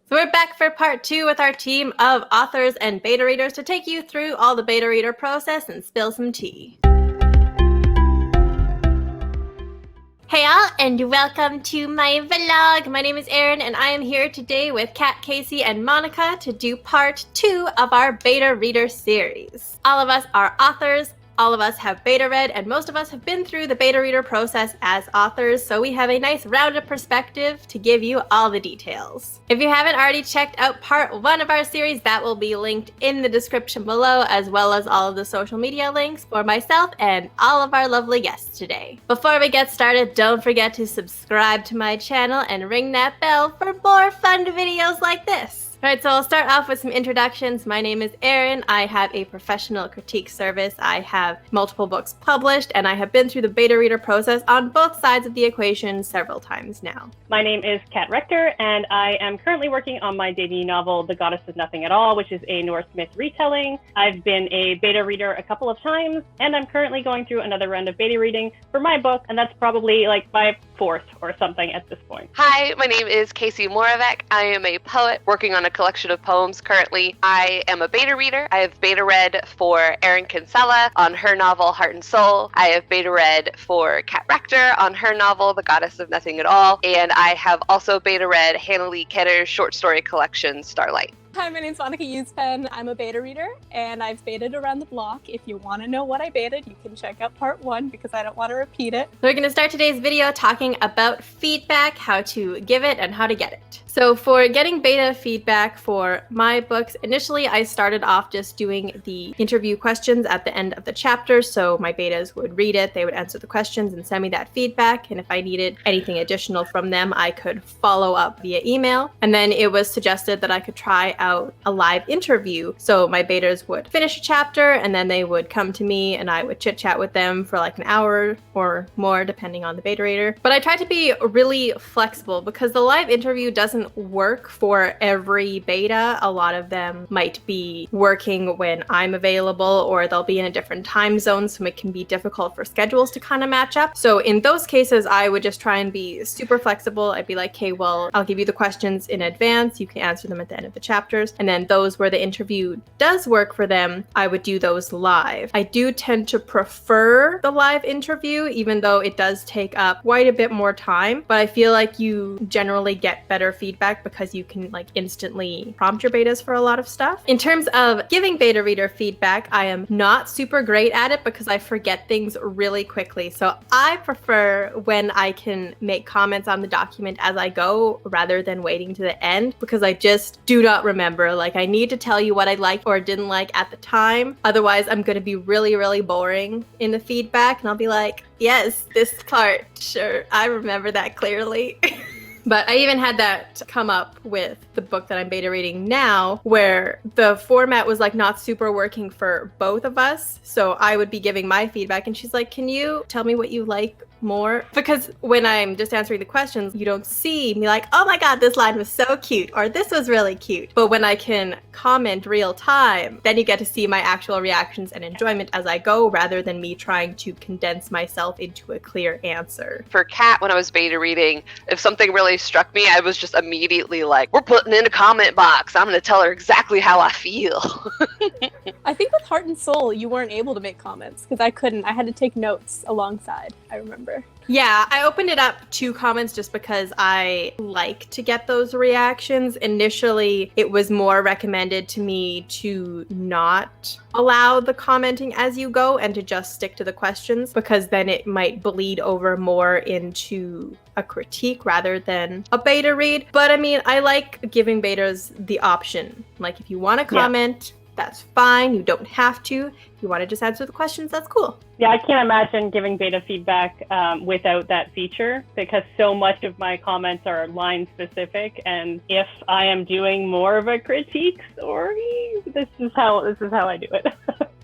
So we're back for part 2 with our team of authors and beta readers to take you through all the beta reader process and spill some tea. Hey all, and welcome to my vlog. My name is Erin, and I am here today with Kat, Casey, and Monica to do part 2 of our beta reader series. All of us are authors. All of us have beta read, and most of us have been through the beta reader process as authors, so we have a nice rounded perspective to give you all the details. If you haven't already checked out part 1 of our series, that will be linked in the description below, as well as all of the social media links for myself and all of our lovely guests today. Before we get started, don't forget to subscribe to my channel and ring that bell for more fun videos like this. Alright, so I'll start off with some introductions. My name is Erin. I have a professional critique service. I have multiple books published, and I have been through the beta reader process on both sides of the equation several times now. My name is Kat Rector, and I am currently working on my debut novel, The Goddess of Nothing at All, which is a Norse myth retelling. I've been a beta reader a couple of times, and I'm currently going through another round of beta reading for my book, and that's probably like my 4th or something at this point. Hi, my name is Casey Moravec. I am a poet working on a collection of poems currently. I am a beta reader. I have beta read for Erin Kinsella on her novel Heart and Soul. I have beta read for Kat Rector on her novel The Goddess of Nothing at All. And I have also beta read Hannah Lee Ketter's short story collection Starlight. Hi, my name's Monica Uspen. I'm a beta reader, and I've betaed around the block. If you want to know what I betaed, you can check out part 1 because I don't want to repeat it. So we're going to start today's video talking about feedback, how to give it, and how to get it. So for getting beta feedback for my books, initially I started off just doing the interview questions at the end of the chapter. So my betas would read it, they would answer the questions and send me that feedback. And if I needed anything additional from them, I could follow up via email. And then it was suggested that I could try out a live interview. So my betas would finish a chapter and then they would come to me and I would chit chat with them for like an hour or more, depending on the beta reader. But I tried to be really flexible because the live interview doesn't work for every beta. A lot of them might be working when I'm available, or they'll be in a different time zone, so it can be difficult for schedules to kind of match up. So in those cases, I would just try and be super flexible. I'd be like, okay, well, I'll give you the questions in advance. You can answer them at the end of the chapters. And then those where the interview does work for them, I would do those live. I do tend to prefer the live interview, even though it does take up quite a bit more time, but I feel like you generally get better feedback because you can like instantly prompt your betas for a lot of stuff. In terms of giving beta reader feedback, I am not super great at it because I forget things really quickly. So I prefer when I can make comments on the document as I go rather than waiting to the end, because I just do not remember. Like, I need to tell you what I liked or didn't like at the time. Otherwise, I'm going to be really, really boring in the feedback and I'll be like, yes, this part, sure, I remember that clearly. But I even had that come up with the book that I'm beta reading now, where the format was like not super working for both of us. So I would be giving my feedback and she's like, can you tell me what you like more? Because when I'm just answering the questions, you don't see me like, oh my God, this line was so cute, or this was really cute. But when I can comment real time, then you get to see my actual reactions and enjoyment as I go, rather than me trying to condense myself into a clear answer. For Kat, when I was beta reading, if something really struck me, I was just immediately like, we're putting in a comment box. I'm going to tell her exactly how I feel. I think with Heart and Soul, you weren't able to make comments because I couldn't. I had to take notes alongside, I remember. Yeah, I opened it up to comments just because I like to get those reactions. Initially, it was more recommended to me to not allow the commenting as you go and to just stick to the questions, because then it might bleed over more into a critique rather than a beta read. But I mean, I like giving betas the option. Like, if you want to comment, that's fine. You don't have to. If you want to just answer the questions, that's cool. Yeah, I can't imagine giving beta feedback without that feature, because so much of my comments are line specific. And if I am doing more of a critique story, this is how I do it.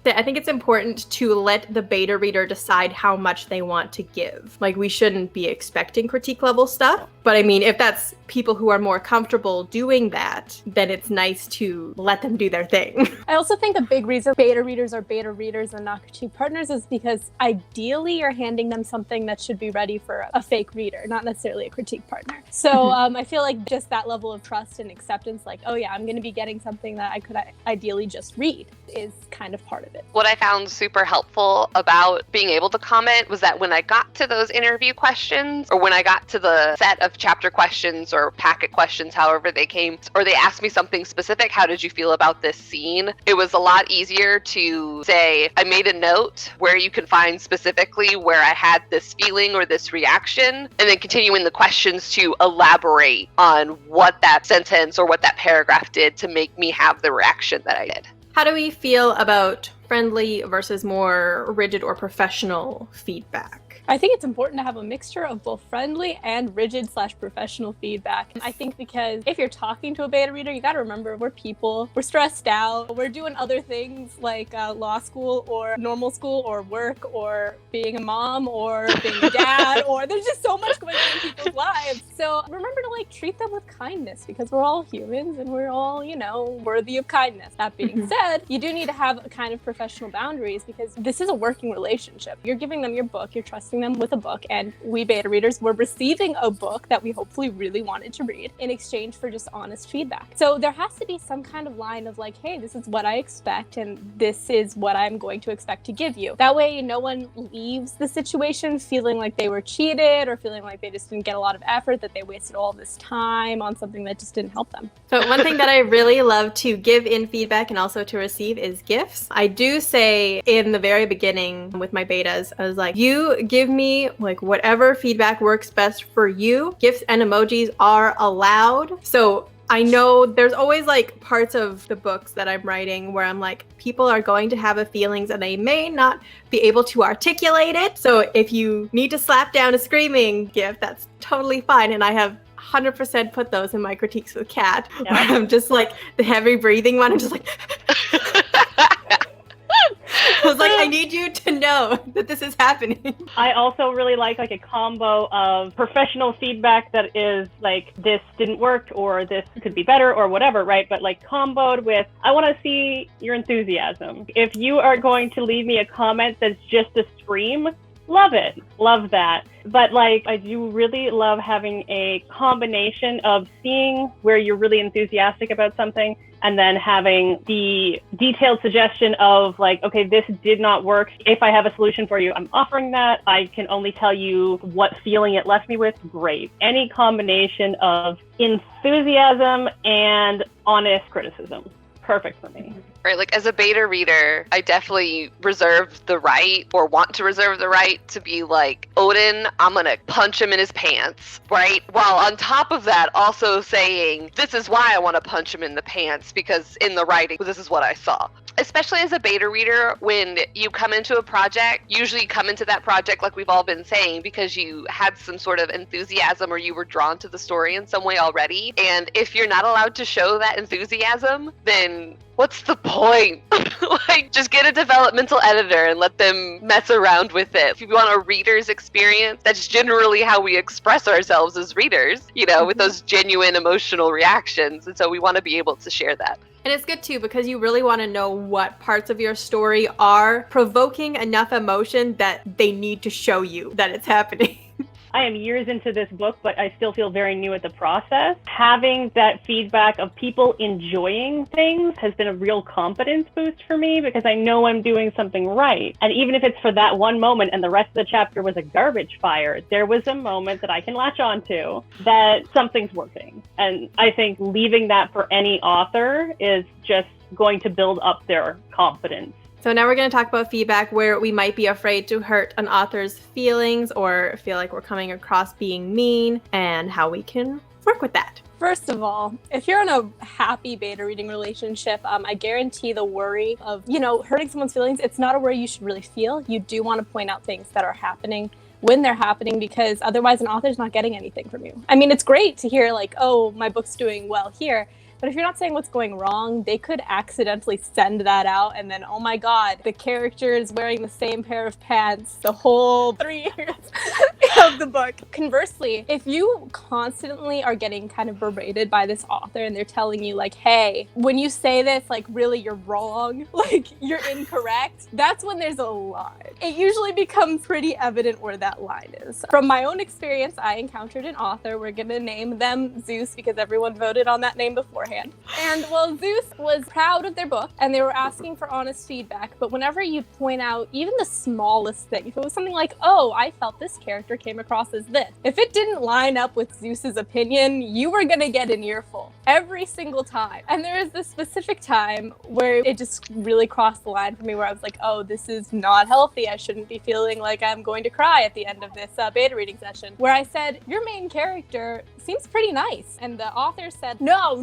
I think it's important to let the beta reader decide how much they want to give. Like, we shouldn't be expecting critique level stuff. But I mean, if that's people who are more comfortable doing that, then it's nice to let them do their thing. I also think a big reason beta readers are beta readers and not critique partners is because ideally you're handing them something that should be ready for a fake reader, not necessarily a critique partner. So I feel like just that level of trust and acceptance, like, oh yeah, I'm going to be getting something that I could ideally just read, is kind of part of it. What I found super helpful about being able to comment was that when I got to those interview questions, or when I got to the set of chapter questions or packet questions, however they came, or they asked me something specific, how did you feel about this scene? It was a lot easier to say, I made a note where you can find specifically where I had this feeling or this reaction, and then continue in the questions to elaborate on what that sentence or what that paragraph did to make me have the reaction that I did. How do we feel about friendly versus more rigid or professional feedback? I think it's important to have a mixture of both friendly and rigid/professional feedback. I think because if you're talking to a beta reader, you got to remember we're people, we're stressed out, we're doing other things like law school or normal school or work or being a mom or being a dad, or there's just so much going on in people's lives. So remember to like treat them with kindness, because we're all humans and we're all, you know, worthy of kindness. That being said, you do need to have a kind of professional boundaries, because this is a working relationship. You're giving them your book, you're trusting them with a book, and we beta readers were receiving a book that we hopefully really wanted to read in exchange for just honest feedback. So there has to be some kind of line of like, hey, this is what I expect and this is what I'm going to expect to give you. That way no one leaves the situation feeling like they were cheated or feeling like they just didn't get a lot of effort, that they wasted all this time on something that just didn't help them. So one thing that I really love to give in feedback and also to receive is gifts. I do say in the very beginning with my betas, I was like, you give me like whatever feedback works best for you. Gifts and emojis are allowed. So I know there's always like parts of the books that I'm writing where I'm like, people are going to have a feelings and they may not be able to articulate it. So if you need to slap down a screaming gift, that's totally fine. And I have 100% put those in my critiques with Kat. Yeah. Where I'm just like the heavy breathing one. I'm just like, I was like, I need you to know that this is happening. I also really like a combo of professional feedback that is like, this didn't work or this could be better or whatever, right? But like comboed with, I want to see your enthusiasm. If you are going to leave me a comment that's just a scream, love it. Love that. But like, I do really love having a combination of seeing where you're really enthusiastic about something and then having the detailed suggestion of like, okay, this did not work. If I have a solution for you, I'm offering that. I can only tell you what feeling it left me with. Great. Any combination of enthusiasm and honest criticism. Perfect for me. Right, like as a beta reader, I definitely reserve the right, or want to reserve the right, to be like, Odin, I'm gonna punch him in his pants, right? While on top of that, also saying, this is why I want to punch him in the pants, because in the writing, this is what I saw. Especially as a beta reader, when you come into a project, usually you come into that project, like we've all been saying, because you had some sort of enthusiasm or you were drawn to the story in some way already. And if you're not allowed to show that enthusiasm, then what's the point? Like, just get a developmental editor and let them mess around with it. If you want a reader's experience, that's generally how we express ourselves as readers, you know, with those genuine emotional reactions. And so we want to be able to share that. And it's good too, because you really want to know what parts of your story are provoking enough emotion that they need to show you that it's happening. I am years into this book, but I still feel very new at the process. Having that feedback of people enjoying things has been a real confidence boost for me, because I know I'm doing something right. And even if it's for that one moment and the rest of the chapter was a garbage fire, there was a moment that I can latch onto that something's working. And I think leaving that for any author is just going to build up their confidence. So now we're going to talk about feedback where we might be afraid to hurt an author's feelings or feel like we're coming across being mean, and how we can work with that. First of all, if you're in a happy beta reading relationship, I guarantee the worry of, hurting someone's feelings, it's not a worry you should really feel. You do want to point out things that are happening when they're happening, because otherwise an author's not getting anything from you. I mean, it's great to hear like, oh, my book's doing well here. But if you're not saying what's going wrong, they could accidentally send that out and then, oh my god, the character is wearing the same pair of pants the whole 3 years of the book. Conversely, if you constantly are getting kind of berated by this author and they're telling you like, hey, when you say this, like really you're wrong, like you're incorrect, that's when there's a line. It usually becomes pretty evident where that line is. From my own experience, I encountered an author, we're gonna name them Zeus because everyone voted on that name beforehand. And well, Zeus was proud of their book and they were asking for honest feedback, but whenever you point out even the smallest thing, if it was something like, oh, I felt this character came across as this, if it didn't line up with Zeus's opinion, you were gonna get an earful every single time. And there was this specific time where it just really crossed the line for me where I was like, oh, this is not healthy. I shouldn't be feeling like I'm going to cry at the end of this beta reading session, where I said, your main character seems pretty nice. And the author said, no,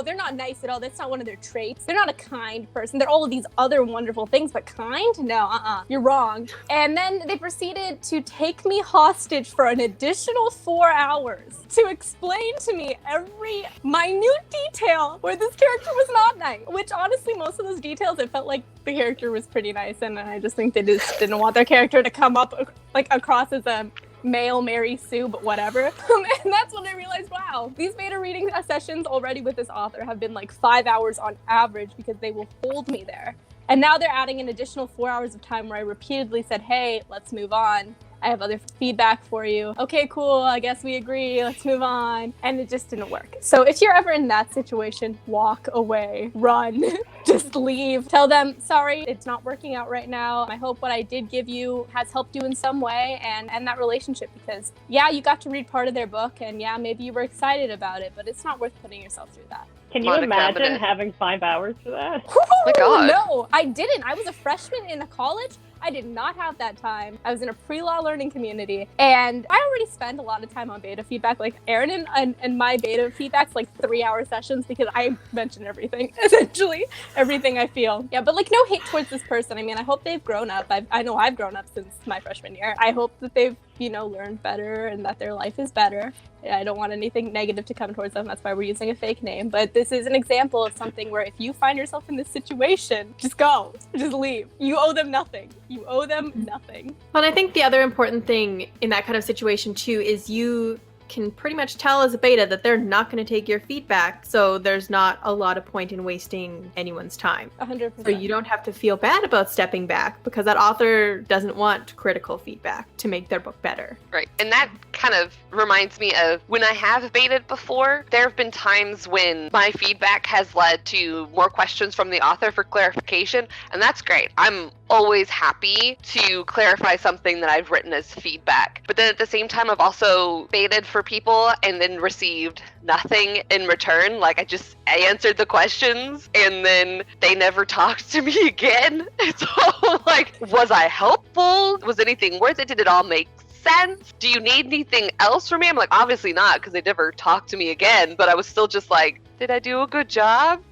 they're not nice at all. That's not one of their traits. They're not a kind person. They're all of these other wonderful things, but kind? No, you're wrong. And then they proceeded to take me hostage for an additional 4 hours to explain to me every minute detail where this character was not nice, which honestly, most of those details, it felt like the character was pretty nice. And I just think they just didn't want their character to come up like across as a male Mary Sue, but whatever. And that's when I realized, wow, these beta reading sessions already with this author have been like 5 hours on average because they will hold me there. And now they're adding an additional 4 hours of time where I repeatedly said, hey, let's move on. I have other feedback for you. Okay, cool. I guess we agree. Let's move on. And it just didn't work. So if you're ever in that situation, walk away, run, just leave. Tell them, sorry, it's not working out right now. I hope what I did give you has helped you in some way and end that relationship because yeah, you got to read part of their book and yeah, maybe you were excited about it, but it's not worth putting yourself through that. Can you imagine having 5 hours for that? Oh my God. No, I didn't. I was a freshman in a college. I did not have that time. I was in a pre-law learning community and I already spent a lot of time on beta feedback. Like Erin and my beta feedback's like 3-hour sessions because I mention everything, essentially everything I feel. Yeah, but like no hate towards this person. I mean, I hope they've grown up. I know I've grown up since my freshman year. I hope that they've, learned better and that their life is better. I don't want anything negative to come towards them. That's why we're using a fake name. But this is an example of something where if you find yourself in this situation, just go, just leave. You owe them nothing. You owe them nothing. Well, and I think the other important thing in that kind of situation too is you can pretty much tell as a beta that they're not going to take your feedback, so there's not a lot of point in wasting anyone's time. 100%. So you don't have to feel bad about stepping back because that author doesn't want critical feedback to make their book better. Right. And that kind of reminds me of when I have baited before, there have been times when my feedback has led to more questions from the author for clarification, and that's great. I'm always happy to clarify something that I've written as feedback. But then at the same time, I've also baited for people and then received nothing in return. Like I answered the questions and then they never talked to me again. So like, was I helpful? Was anything worth it? Did it all make sense? Do you need anything else from me? I'm like, obviously not, because they never talked to me again. But I was still just like, did I do a good job?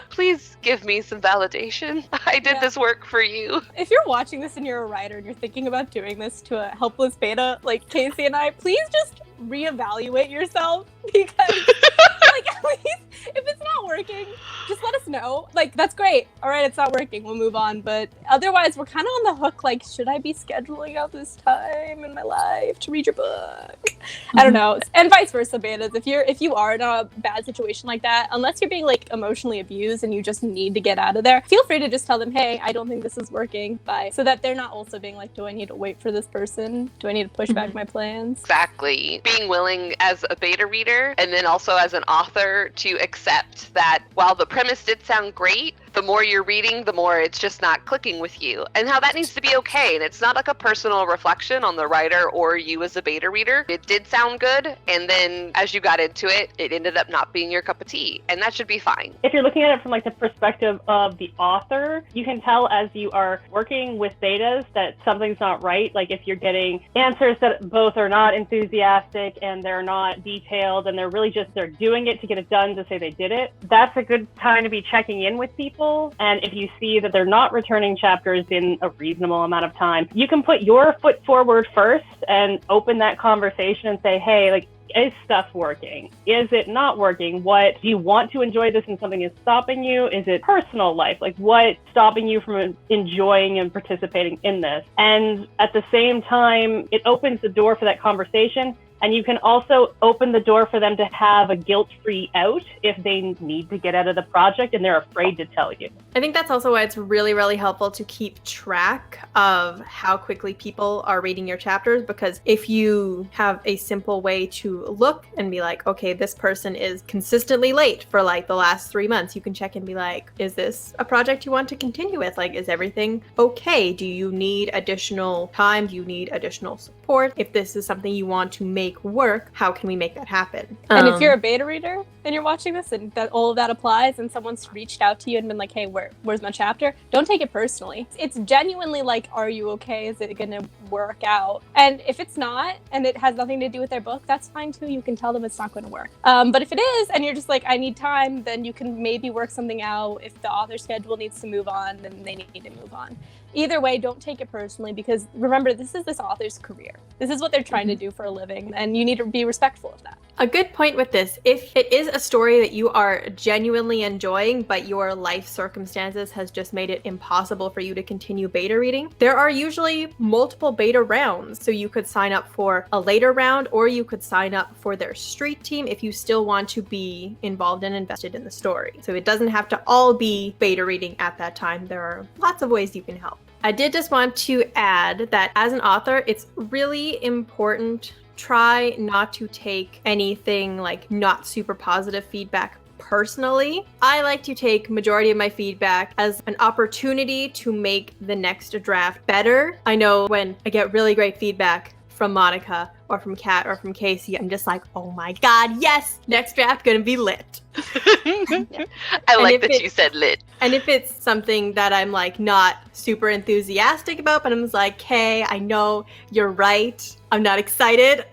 Please give me some validation. I did this work for you. If you're watching this and you're a writer and you're thinking about doing this to a helpless beta like Casey and I, please just reevaluate yourself because like at least if it's not working, just let us know. Like, that's great. All right, it's not working. We'll move on. But otherwise, we're kind of on the hook. Like, should I be scheduling out this time in my life to read your book? I don't know. And vice versa, betas. If you are in a bad situation like that, unless you're being like emotionally abused and you just need to get out of there, feel free to just tell them, hey, I don't think this is working. Bye. So that they're not also being like, do I need to wait for this person? Do I need to push back my plans? Exactly. Being willing as a beta reader and then also as an author to accept that while the premise did sound great, the more you're reading, the more it's just not clicking with you, and how that needs to be okay. And it's not like a personal reflection on the writer or you as a beta reader. It did sound good, and then as you got into it, it ended up not being your cup of tea, and that should be fine. If you're looking at it from like the perspective of the author, you can tell as you are working with betas that something's not right. Like if you're getting answers that both are not enthusiastic and they're not detailed and they're really just, they're doing it to get it done to say they did it, that's a good time to be checking in with people. And if you see that they're not returning chapters in a reasonable amount of time, you can put your foot forward first and open that conversation and say, hey, like, is stuff working? Is it not working? What do you want to enjoy this and something is stopping you? Is it personal life? Like what's stopping you from enjoying and participating in this? And at the same time, it opens the door for that conversation. And you can also open the door for them to have a guilt-free out if they need to get out of the project and they're afraid to tell you. I think that's also why it's really, really helpful to keep track of how quickly people are reading your chapters, because if you have a simple way to look and be like, okay, this person is consistently late for like the last 3 months, you can check and be like, is this a project you want to continue with? Like, is everything okay? Do you need additional time? Do you need additional support? If this is something you want to make work, how can we make that happen? And if you're a beta reader and you're watching this and that all of that applies and someone's reached out to you and been like, hey, where's my chapter? Don't take it personally. It's genuinely like, are you okay? Is it going to work out? And if it's not, and it has nothing to do with their book, that's fine too. You can tell them it's not going to work. But if it is, and you're just like, I need time, then you can maybe work something out. If the author's schedule needs to move on, then they need to move on. Either way, don't take it personally, because remember, this is this author's career. This is what they're trying to do for a living, and you need to be respectful of that. A good point with this, if it is a story that you are genuinely enjoying, but your life circumstances has just made it impossible for you to continue beta reading, there are usually multiple beta rounds. So you could sign up for a later round, or you could sign up for their street team if you still want to be involved and invested in the story. So it doesn't have to all be beta reading at that time. There are lots of ways you can help. I did just want to add that as an author, it's really important. Try not to take anything like not super positive feedback personally. I like to take majority of my feedback as an opportunity to make the next draft better. I know when I get really great feedback from Monica or from Kat or from Casey, I'm just like, oh my God, yes, next draft gonna be lit. I like that you said lit. And if it's something that I'm like not super enthusiastic about, but I'm just like, hey, I know you're right. I'm not excited,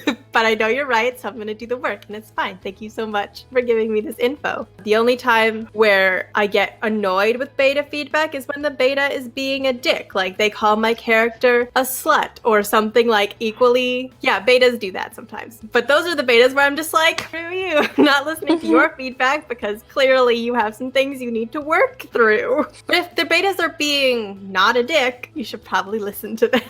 but I know you're right, so I'm gonna do the work, and it's fine. Thank you so much for giving me this info. The only time where I get annoyed with beta feedback is when the beta is being a dick. Like they call my character a slut or something like equally. Yeah, betas do that sometimes. But those are the betas where I'm just like, screw you. I'm not listening to your feedback because clearly you have some things you need to work through. But if the betas are being not a dick, you should probably listen to them.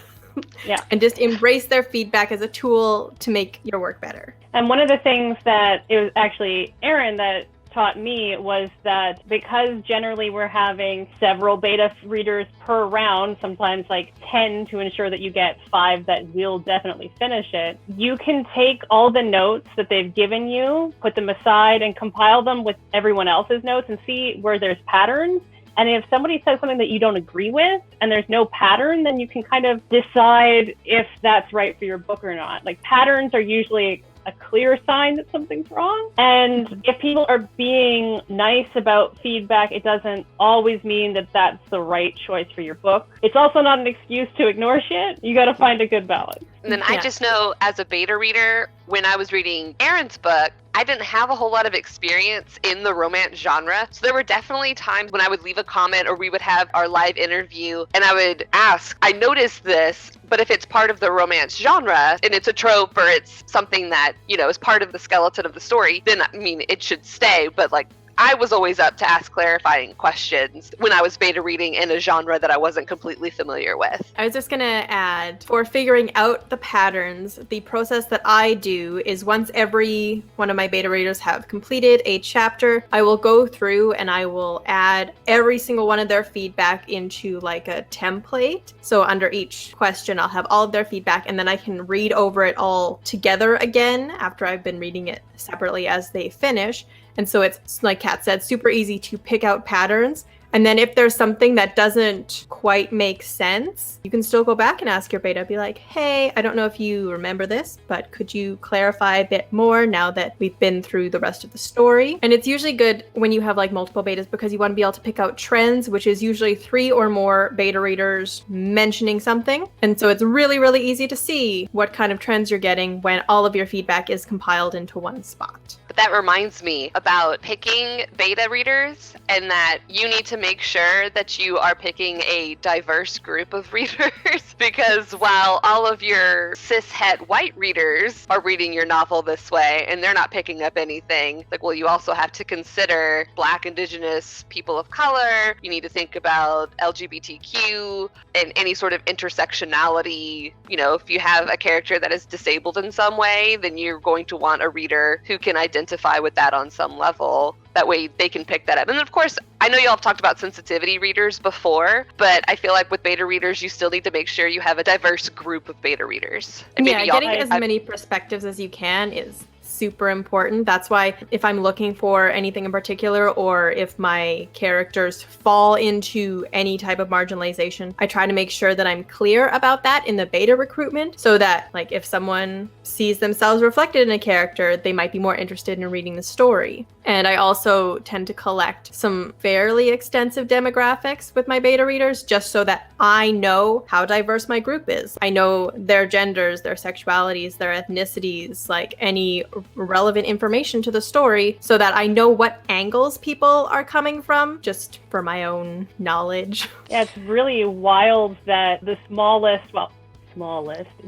Yeah. And just embrace their feedback as a tool to make your work better. And one of the things that it was actually Erin that taught me was that because generally we're having several beta readers per round, sometimes like 10 to ensure that you get 5 that will definitely finish it, you can take all the notes that they've given you, put them aside and compile them with everyone else's notes and see where there's patterns. And if somebody says something that you don't agree with and there's no pattern, then you can kind of decide if that's right for your book or not. Like patterns are usually a clear sign that something's wrong. And if people are being nice about feedback, it doesn't always mean that that's the right choice for your book. It's also not an excuse to ignore shit. You got to find a good balance. And then I just know as a beta reader, when I was reading Erin's book, I didn't have a whole lot of experience in the romance genre. So there were definitely times when I would leave a comment or we would have our live interview and I would ask, I noticed this, but if it's part of the romance genre and it's a trope or it's something that, you know, is part of the skeleton of the story, then I mean, it should stay. But like, I was always up to ask clarifying questions when I was beta reading in a genre that I wasn't completely familiar with. I was just gonna add, for figuring out the patterns, the process that I do is once every one of my beta readers have completed a chapter, I will go through and I will add every single one of their feedback into like a template. So under each question, I'll have all of their feedback and then I can read over it all together again after I've been reading it separately as they finish. And so it's, like Kat said, super easy to pick out patterns. And then if there's something that doesn't quite make sense, you can still go back and ask your beta, be like, hey, I don't know if you remember this, but could you clarify a bit more now that we've been through the rest of the story? And it's usually good when you have like multiple betas because you want to be able to pick out trends, which is usually 3 or more beta readers mentioning something. And so it's really, really easy to see what kind of trends you're getting when all of your feedback is compiled into one spot. But that reminds me about picking beta readers, and that you need to make sure that you are picking a diverse group of readers, because while all of your cis-het white readers are reading your novel this way and they're not picking up anything, like, well, you also have to consider Black, Indigenous, people of color. You need to think about LGBTQ and any sort of intersectionality. You know, if you have a character that is disabled in some way, then you're going to want a reader who can identify with that on some level. That way they can pick that up. And of course, I know y'all have talked about sensitivity readers before, but I feel like with beta readers, you still need to make sure you have a diverse group of beta readers. And yeah, getting as many perspectives as you can is super important. That's why if I'm looking for anything in particular, or if my characters fall into any type of marginalization, I try to make sure that I'm clear about that in the beta recruitment, so that, like, if someone sees themselves reflected in a character, they might be more interested in reading the story. And I also tend to collect some fairly extensive demographics with my beta readers, just so that I know how diverse my group is. I know their genders, their sexualities, their ethnicities, like any relevant information to the story, so that I know what angles people are coming from, just for my own knowledge. Yeah, it's really wild that the smallest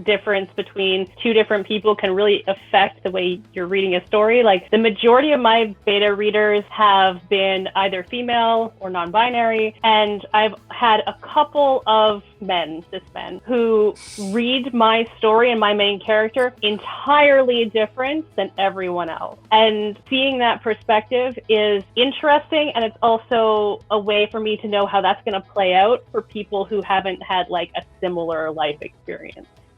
difference between two different people can really affect the way you're reading a story. Like, the majority of my beta readers have been either female or non-binary, and I've had a couple of cis men, who read my story and my main character entirely different than everyone else. And seeing that perspective is interesting, and it's also a way for me to know how that's going to play out for people who haven't had like a similar life experience.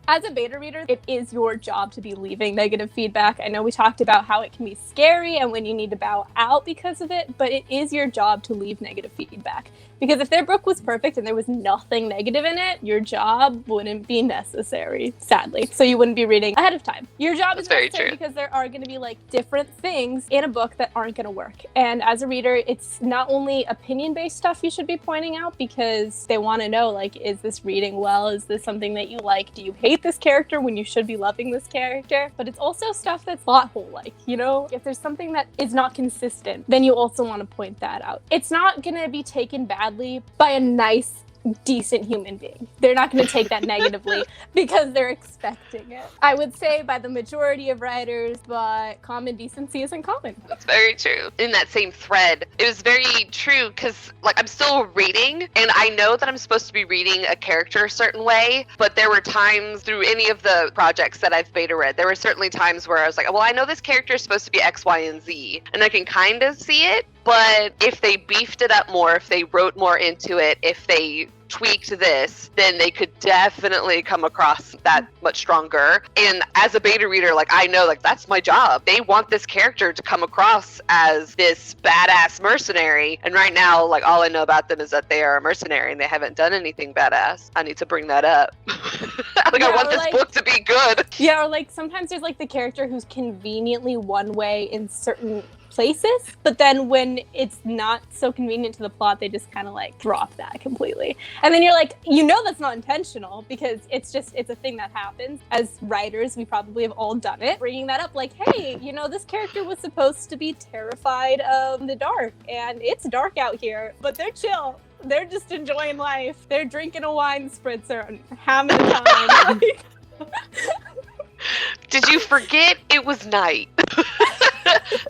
As a beta reader, it is your job to be leaving negative feedback. I know we talked about how it can be scary and when you need to bow out because of it, but it is your job to leave negative feedback. Because if their book was perfect and there was nothing negative in it, your job wouldn't be necessary, sadly. So you wouldn't be reading ahead of time. Your job is necessary because there are going to be like different things in a book that aren't going to work. And as a reader, it's not only opinion-based stuff you should be pointing out, because they want to know, like, is this reading well? Is this something that you like? Do you hate this character when you should be loving this character? But it's also stuff that's plot hole-like, you know? If there's something that is not consistent, then you also want to point that out. It's not going to be taken badly by a nice, decent human being. They're not going to take that negatively because they're expecting it. I would say by the majority of writers, but common decency isn't common. That's very true. In that same thread, it was very true, because like, I'm still reading, and I know that I'm supposed to be reading a character a certain way, but there were times through any of the projects that I've beta read, there were certainly times where I was like, well, I know this character is supposed to be X, Y, and Z, and I can kind of see it, but if they beefed it up more, if they wrote more into it, if they tweaked this, then they could definitely come across that much stronger. And as a beta reader, like, I know, like, that's my job. They want this character to come across as this badass mercenary, and right now, like, all I know about them is that they are a mercenary and they haven't done anything badass. I need to bring that up. Like, yeah, I want this book to be good. Yeah, or like sometimes there's like the character who's conveniently one way in certain places, but then when it's not so convenient to the plot, they just kind of like drop that completely. And then you're like, you know, that's not intentional, because it's a thing that happens. As writers, we probably have all done it, bringing that up, like, hey, you know, this character was supposed to be terrified of the dark, and it's dark out here, but they're chill. They're just enjoying life. They're drinking a wine spritzer and having a time. Did you forget it was night?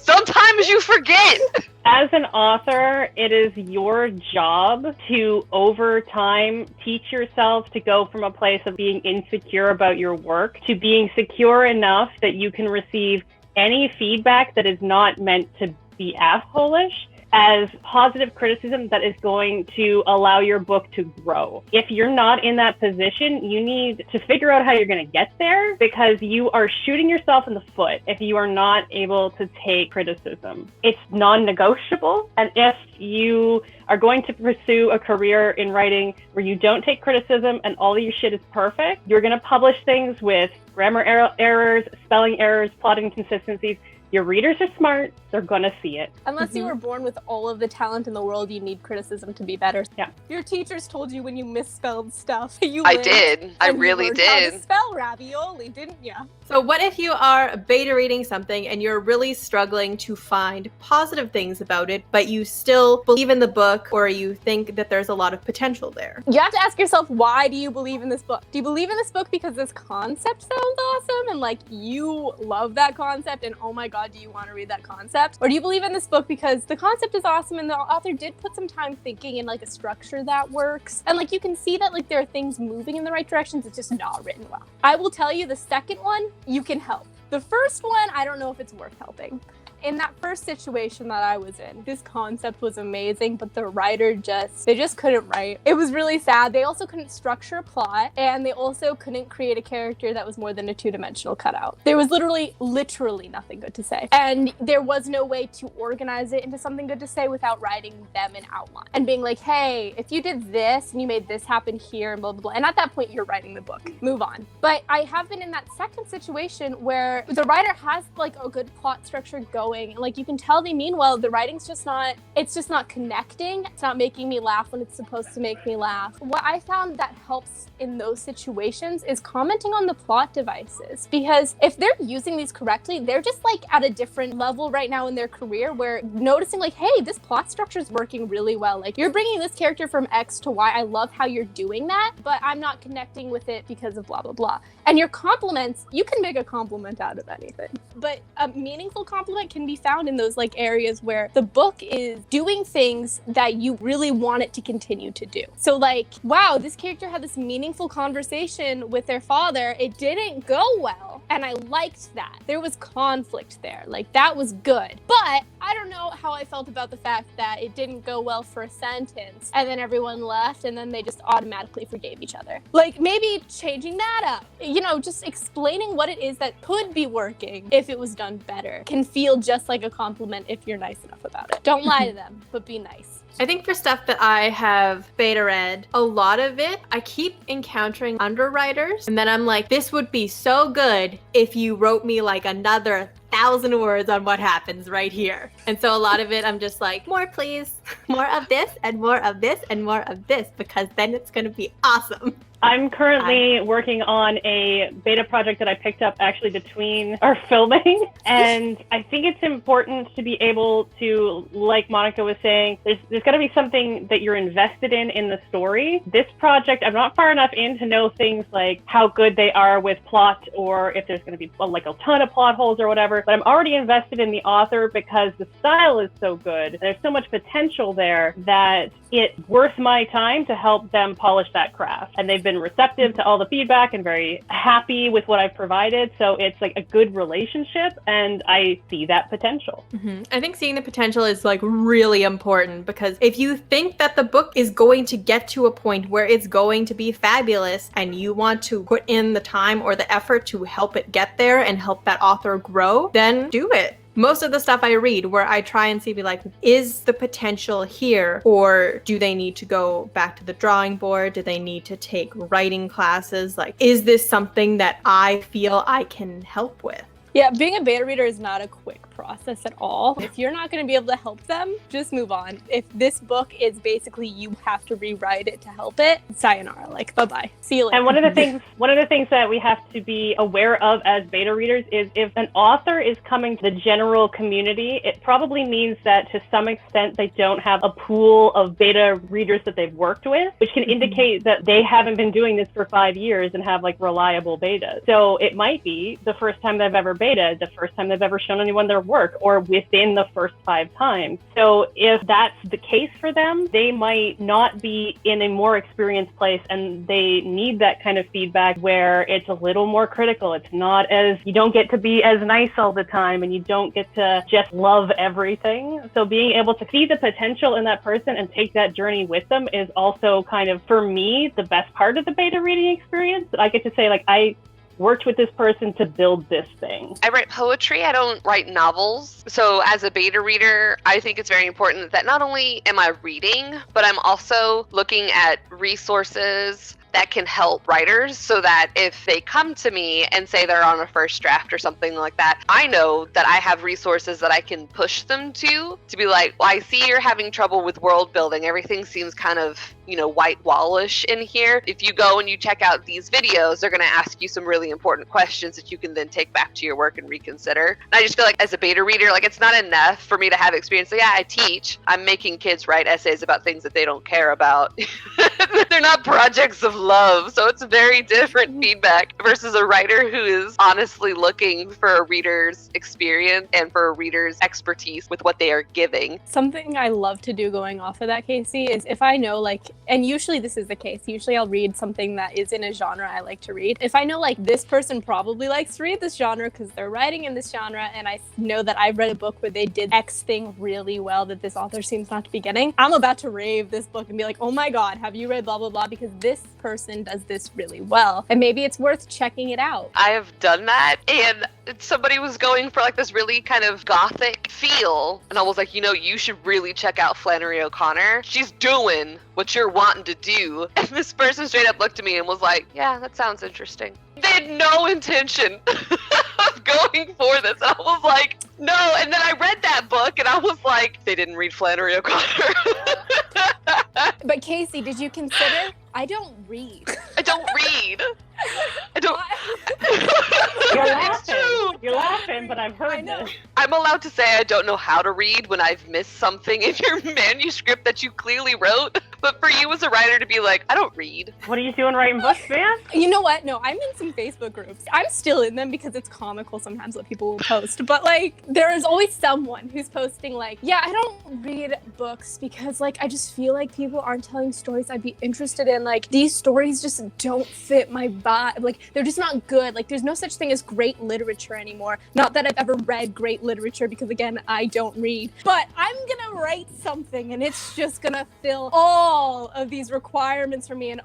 Sometimes you forget. As an author, it is your job to, over time, teach yourself to go from a place of being insecure about your work to being secure enough that you can receive any feedback that is not meant to be asshole-ish as positive criticism that is going to allow your book to grow. If you're not in that position, you need to figure out how you're going to get there, because you are shooting yourself in the foot if you are not able to take criticism. It's non-negotiable, and if you are going to pursue a career in writing where you don't take criticism and all of your shit is perfect, you're going to publish things with grammar errors, spelling errors, plot inconsistencies, Your readers are smart. They're going to see it. Unless you were born with all of the talent in the world, you need criticism to be better. Yeah. Your teachers told you when you misspelled stuff. I did. I really did. How to spell ravioli, didn't you? So what if you are beta reading something and you're really struggling to find positive things about it, but you still believe in the book or you think that there's a lot of potential there? You have to ask yourself, why do you believe in this book? Do you believe in this book because this concept sounds awesome and like you love that concept and oh my god, do you want to read that concept? Or do you believe in this book because the concept is awesome and the author did put some time thinking in like a structure that works? And like you can see that like there are things moving in the right directions, it's just not written well. I will tell you, the second one, you can help. The first one, I don't know if it's worth helping. In that first situation that I was in, this concept was amazing, but the writer they just couldn't write. It was really sad. They also couldn't structure a plot, and they also couldn't create a character that was more than a two-dimensional cutout. There was literally nothing good to say. And there was no way to organize it into something good to say without writing them an outline and being like, hey, if you did this and you made this happen here and blah, blah, blah. And at that point, you're writing the book. Move on. But I have been in that second situation where the writer has like a good plot structure going. Like you can tell they mean well, the writing's just not connecting. It's not making me laugh when it's supposed to make me laugh. What I found that helps in those situations is commenting on the plot devices, because if they're using these correctly, they're just like at a different level right now in their career where noticing like, hey, this plot structure is working really well. Like you're bringing this character from X to Y. I love how you're doing that, but I'm not connecting with it because of blah, blah, blah. And your compliments, you can make a compliment out of anything, but a meaningful compliment can be found in those like areas where the book is doing things that you really want it to continue to do. So like, wow, this character had this meaningful conversation with their father. It didn't go well. And I liked that. There was conflict there. Like that was good. But I don't know how I felt about the fact that it didn't go well for a sentence and then everyone left and then they just automatically forgave each other. Like maybe changing that up, you know, just explaining what it is that could be working if it was done better can feel just like a compliment if you're nice enough about it. Don't lie to them, but be nice. I think for stuff that I have beta read, a lot of it, I keep encountering underwriters, and then I'm like, this would be so good if you wrote me like another 1,000 words on what happens right here. And so a lot of it, I'm just like, more please, more of this and more of this and more of this, because then it's going to be awesome. I'm currently working on a beta project that I picked up actually between our filming. And I think it's important to be able to, like Monica was saying, there's got to be something that you're invested in the story. This project, I'm not far enough in to know things like how good they are with plot or if there's going to be like a ton of plot holes or whatever. But I'm already invested in the author because the style is so good. There's so much potential there that it's worth my time to help them polish that craft. And they've been receptive to all the feedback and very happy with what I've provided. So it's like a good relationship and I see that potential. Mm-hmm. I think seeing the potential is like really important, because if you think that the book is going to get to a point where it's going to be fabulous and you want to put in the time or the effort to help it get there and help that author grow, then do it. Most of the stuff I read where I try and see, be like, is the potential here? Or do they need to go back to the drawing board? Do they need to take writing classes? Like, is this something that I feel I can help with? Yeah, being a beta reader is not a quick process at all. If you're not going to be able to help them, just move on. If this book is basically you have to rewrite it to help it, sayonara, like bye-bye. See you later. And one of the things that we have to be aware of as beta readers is if an author is coming to the general community, it probably means that to some extent they don't have a pool of beta readers that they've worked with, which can indicate that they haven't been doing this for 5 years and have like reliable betas. So it might be the first time they've ever beta, the first time they've ever shown anyone their work, or within the first 5 times. So if that's the case for them, they might not be in a more experienced place and they need that kind of feedback where it's a little more critical. It's not as, you don't get to be as nice all the time and you don't get to just love everything. So being able to see the potential in that person and take that journey with them is also kind of, for me, the best part of the beta reading experience. I get to say, like, I worked with this person to build this thing. I write poetry, I don't write novels. So as a beta reader, I think it's very important that not only am I reading, but I'm also looking at resources that can help writers so that if they come to me and say they're on a first draft or something like that, I know that I have resources that I can push them to be like, well, I see you're having trouble with world building. Everything seems kind of, white wallish in here. If you go and you check out these videos, they're going to ask you some really important questions that you can then take back to your work and reconsider. And I just feel like as a beta reader, like it's not enough for me to have experience. So yeah, I teach. I'm making kids write essays about things that they don't care about. They're not projects of love. So it's very different feedback versus a writer who is honestly looking for a reader's experience and for a reader's expertise with what they are giving. Something I love to do going off of that, Casey, is if I know and usually this is the case, usually I'll read something that is in a genre I like to read. If I know this person probably likes to read this genre because they're writing in this genre, and I know that I've read a book where they did X thing really well that this author seems not to be getting, I'm about to rave this book and be like, oh my god, have you read blah blah blah, because this person does this really well, and maybe it's worth checking it out. I have done that, and somebody was going for this really kind of gothic feel, and I was like, you should really check out Flannery O'Connor. She's doing what you're wanting to do. And this person straight up looked at me and was like, yeah, that sounds interesting. They had no intention of going for this. And I was like, no. And then I read that book and I was like, they didn't read Flannery O'Connor. But Casey, did you consider? I don't read. I don't read. I don't. You're It's laughing. true. You're laughing, but I've heard this. I'm allowed to say I don't know how to read when I've missed something in your manuscript that you clearly wrote. But for you as a writer to be like, I don't read. What are you doing writing books, man? You know what? No, I'm in some Facebook groups. I'm still in them because it's comical sometimes what people will post. But there is always someone who's posting yeah, I don't read books because I just feel like people aren't telling stories I'd be interested in. These stories just don't fit my vibe. They're just not good. There's no such thing as great literature anymore. Not that I've ever read great literature because again, I don't read. But I'm gonna write something and it's just gonna fill all of these requirements for me, and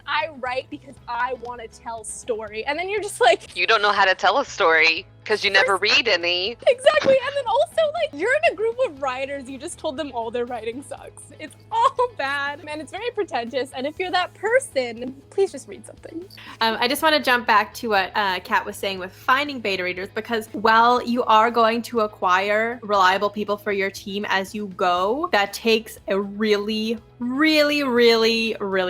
I write because I want to tell story. And then you're just you don't know how to tell a story because you never read any. Exactly. And then also you're in a group of writers, you just told them all their writing sucks. It's all bad, and it's very pretentious. And if you're that person, please just read something. I just want to jump back to what Kat was saying with finding beta readers, because while you are going to acquire reliable people for your team as you go, that takes a really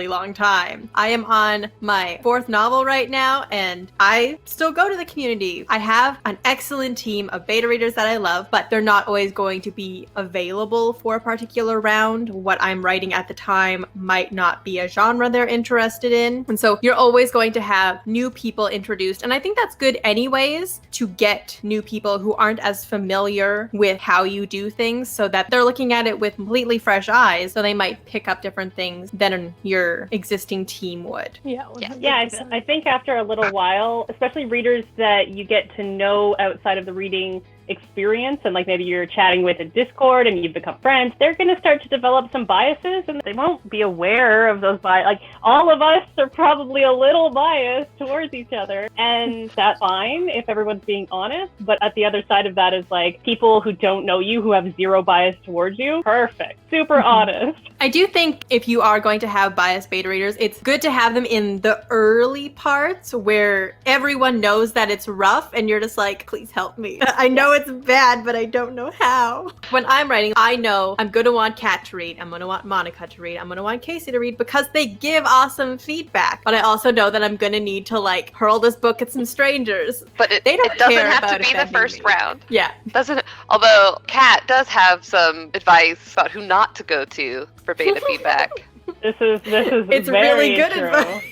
long time. I am on my 4th novel right now, and I still go to the community. I have an excellent team of beta readers that I love, but they're not always going to be available for a particular round. What I'm writing at the time might not be a genre they're interested in. And so you're always going to have new people introduced. And I think that's good anyways, to get new people who aren't as familiar with how you do things, so that they're looking at it with completely fresh eyes. So they might pick up different things than your existing team would. Yeah. 100%. Yeah, I think after a little while, especially readers that you get to know outside of the reading experience, and maybe you're chatting with a Discord and you've become friends, they're going to start to develop some biases, and they won't be aware of those biases. All of us are probably a little biased towards each other, and that's fine if everyone's being honest. But at the other side of that is people who don't know you, who have zero bias towards you. Perfect. Super honest. I do think if you are going to have biased beta readers, it's good to have them in the early parts where everyone knows that it's rough and you're just please help me. I know it's bad, but I don't know how. When I'm writing, I know I'm going to want Kat to read, I'm going to want Monica to read, I'm going to want Casey to read, because they give awesome feedback. But I also know that I'm going to need to hurl this book at some strangers. But they don't it doesn't care have about to be the first me. round. Yeah. Although Kat does have some advice about who not to go to for beta feedback. This is It's very really good true. advice.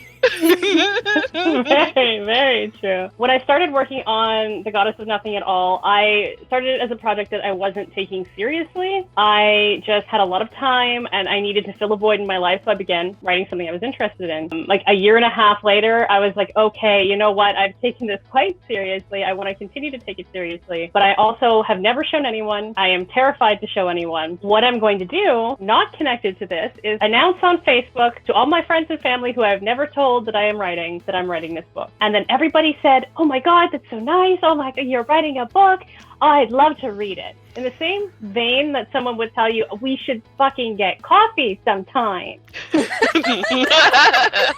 Very, very true. When I started working on The Goddess of Nothing at All, I started it as a project that I wasn't taking seriously. I just had a lot of time and I needed to fill a void in my life, so I began writing something I was interested in. A year and a half later, I was like, okay, you know what? I've taken this quite seriously. I want to continue to take it seriously, but I also have never shown anyone. I am terrified to show anyone. What I'm going to do, not connected to this, is announce on Facebook to all my friends and family who I've never told told that I'm writing this book. And then everybody said, oh my God, that's so nice. Oh my God, you're writing a book. Oh, I'd love to read it. In the same vein that someone would tell you, we should fucking get coffee sometime.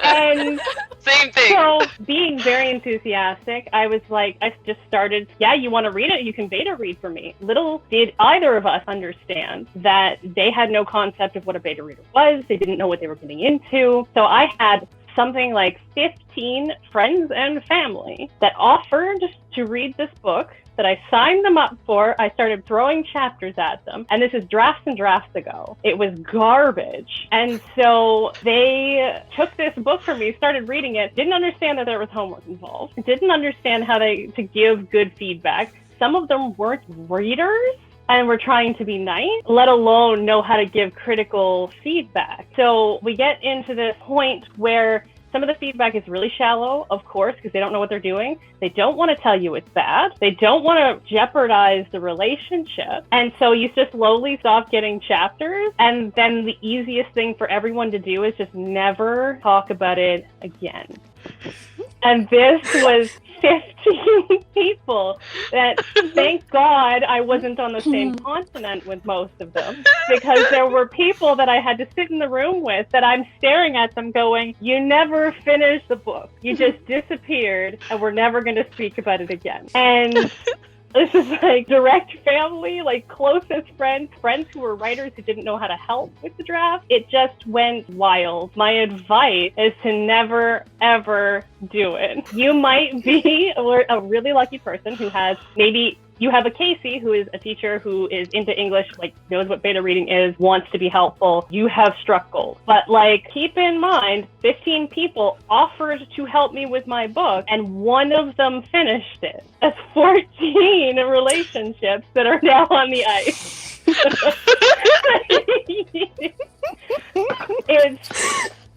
And same thing. so being very enthusiastic, I was like, I just started, yeah, you want to read it? You can beta read for me. Little did either of us understand that they had no concept of what a beta reader was. They didn't know what they were getting into. So I had something like 15 friends and family that offered to read this book that I signed them up for. I started throwing chapters at them. And this is drafts and drafts ago. It was garbage. And so they took this book from me, started reading it, didn't understand that there was homework involved, didn't understand how to give good feedback. Some of them weren't readers and were trying to be nice, let alone know how to give critical feedback. So we get into this point where some of the feedback is really shallow, of course, because they don't know what they're doing. They don't want to tell you it's bad. They don't want to jeopardize the relationship. And so you just slowly stop getting chapters. And then the easiest thing for everyone to do is just never talk about it again. And this was 15 people that, thank God, I wasn't on the same continent with most of them, because there were people that I had to sit in the room with that I'm staring at them going, you never finished the book. You just disappeared and we're never going to speak about it again. And this is like direct family, like closest friends who were writers who didn't know how to help with the draft. It just went wild. My advice is to never, ever do it. You might be a really lucky person who has maybe. You have a Casey who is a teacher who is into English, like knows what beta reading is, wants to be helpful. You have struck gold. But like, keep in mind, 15 people offered to help me with my book and one of them finished it. That's 14 relationships that are now on the ice.